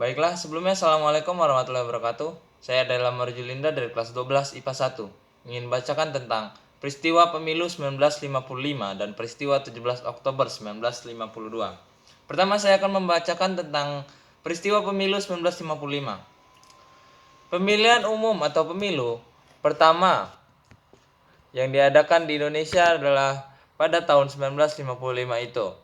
Baiklah, sebelumnya Assalamualaikum warahmatullahi wabarakatuh. Saya adalah Marjulinda dari kelas 12 IPA 1. Ingin bacakan tentang peristiwa pemilu 1955 dan peristiwa 17 Oktober 1952. Pertama saya akan membacakan tentang peristiwa pemilu 1955. Pemilihan umum atau pemilu pertama yang diadakan di Indonesia adalah pada tahun 1955 itu.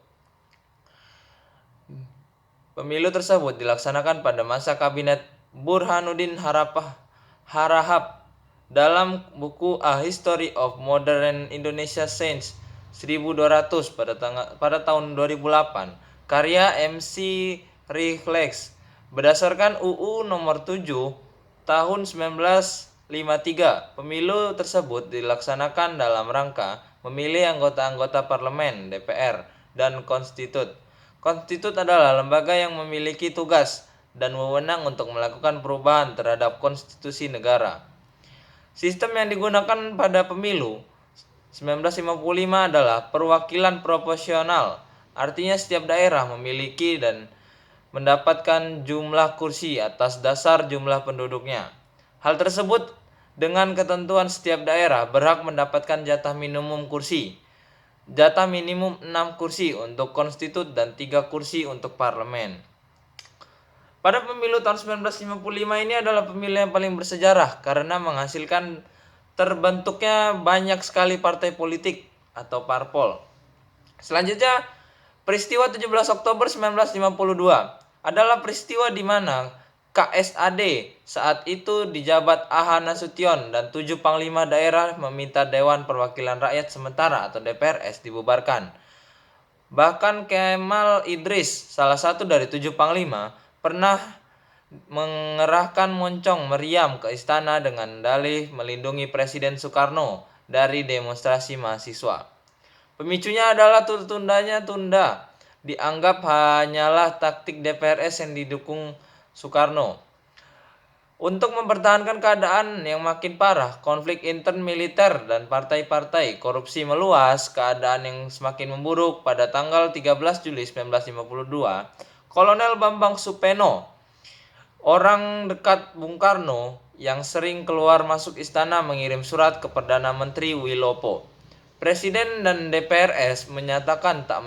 Pemilu tersebut dilaksanakan pada masa kabinet Burhanuddin Harahap. Dalam buku A History of Modern Indonesia Since 1200 pada tahun 2008, karya MC Rihlex, berdasarkan UU nomor 7 tahun 1953, pemilu tersebut dilaksanakan dalam rangka memilih anggota-anggota parlemen DPR dan konstitut. Konstitut adalah lembaga yang memiliki tugas dan wewenang untuk melakukan perubahan terhadap konstitusi negara. Sistem yang digunakan pada pemilu 1955 adalah perwakilan proporsional. Artinya setiap daerah memiliki dan mendapatkan jumlah kursi atas dasar jumlah penduduknya. Hal tersebut dengan ketentuan setiap daerah berhak mendapatkan jatah minimum kursi. Jatah minimum 6 kursi untuk konstitut dan 3 kursi untuk parlemen. Pada pemilu tahun 1955 ini adalah pemilu yang paling bersejarah karena menghasilkan terbentuknya banyak sekali partai politik atau parpol. Selanjutnya, peristiwa 17 Oktober 1952 adalah peristiwa di mana KSAD saat itu dijabat A.H. Nasution dan 7 panglima daerah meminta Dewan Perwakilan Rakyat Sementara atau DPRS dibubarkan. Bahkan Kemal Idris, salah satu dari 7 panglima, pernah mengerahkan moncong meriam ke istana dengan dalih melindungi Presiden Soekarno dari demonstrasi mahasiswa. Pemicunya adalah tunda. Dianggap hanyalah taktik DPRS yang didukung Soekarno. Untuk mempertahankan keadaan yang makin parah, konflik intern militer dan partai-partai, korupsi meluas, keadaan yang semakin memburuk, pada tanggal 13 Juli 1952, Kolonel Bambang Supeno, orang dekat Bung Karno yang sering keluar masuk istana, mengirim surat ke Perdana Menteri Wilopo. Presiden dan DPRS menyatakan tak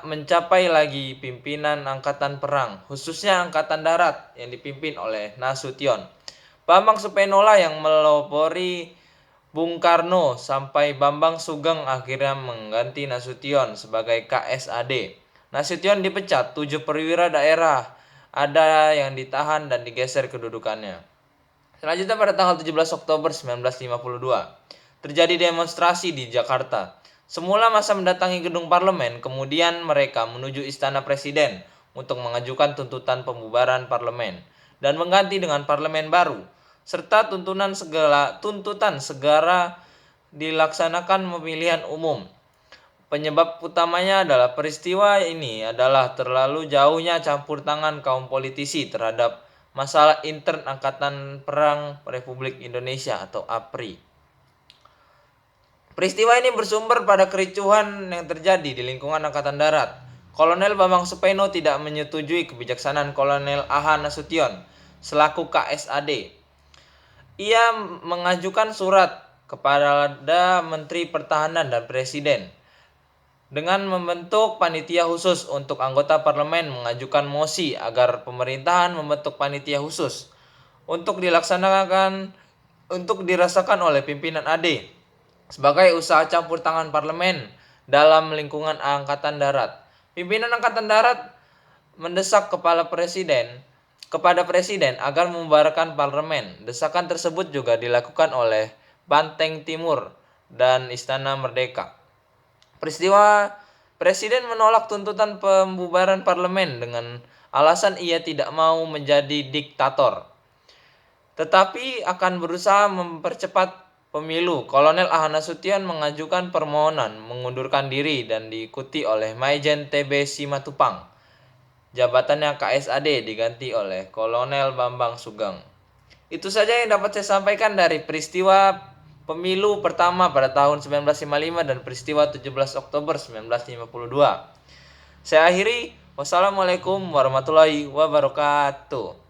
mencapai lagi pimpinan angkatan perang, khususnya angkatan darat yang dipimpin oleh Nasution. Bambang Supeno lah yang melopori Bung Karno sampai Bambang Sugeng akhirnya mengganti Nasution sebagai KSAD. Nasution dipecat, 7 perwira daerah ada yang ditahan dan digeser kedudukannya. Selanjutnya pada tanggal 17 Oktober 1952, terjadi demonstrasi di Jakarta. Semula masa mendatangi gedung parlemen, kemudian mereka menuju istana presiden untuk mengajukan tuntutan pembubaran parlemen dan mengganti dengan parlemen baru, serta tuntutan segera dilaksanakan pemilihan umum. Penyebab utamanya adalah peristiwa ini adalah terlalu jauhnya campur tangan kaum politisi terhadap masalah intern Angkatan Perang Republik Indonesia atau APRI. Peristiwa ini bersumber pada kericuhan yang terjadi di lingkungan Angkatan Darat. Kolonel Bambang Supeno tidak menyetujui kebijaksanaan Kolonel A.H. Nasution selaku KSAD. Ia mengajukan surat kepada Menteri Pertahanan dan Presiden dengan membentuk panitia khusus untuk anggota parlemen, mengajukan mosi agar pemerintahan membentuk panitia khusus untuk dirasakan oleh pimpinan AD sebagai usaha campur tangan parlemen dalam lingkungan Angkatan Darat. Pimpinan Angkatan Darat mendesak kepada presiden agar membubarkan parlemen. Desakan tersebut juga dilakukan oleh Banteng Timur dan Istana Merdeka. Peristiwa presiden menolak tuntutan pembubaran parlemen dengan alasan ia tidak mau menjadi diktator, tetapi akan berusaha mempercepat pemilu. Kolonel A.H. Nasution mengajukan permohonan mengundurkan diri dan diikuti oleh Maijen T.B. Simatupang. Jabatannya KSAD diganti oleh Kolonel Bambang Sugeng. Itu saja yang dapat saya sampaikan dari peristiwa pemilu pertama pada tahun 1955 dan peristiwa 17 Oktober 1952. Saya akhiri. Wassalamualaikum warahmatullahi wabarakatuh.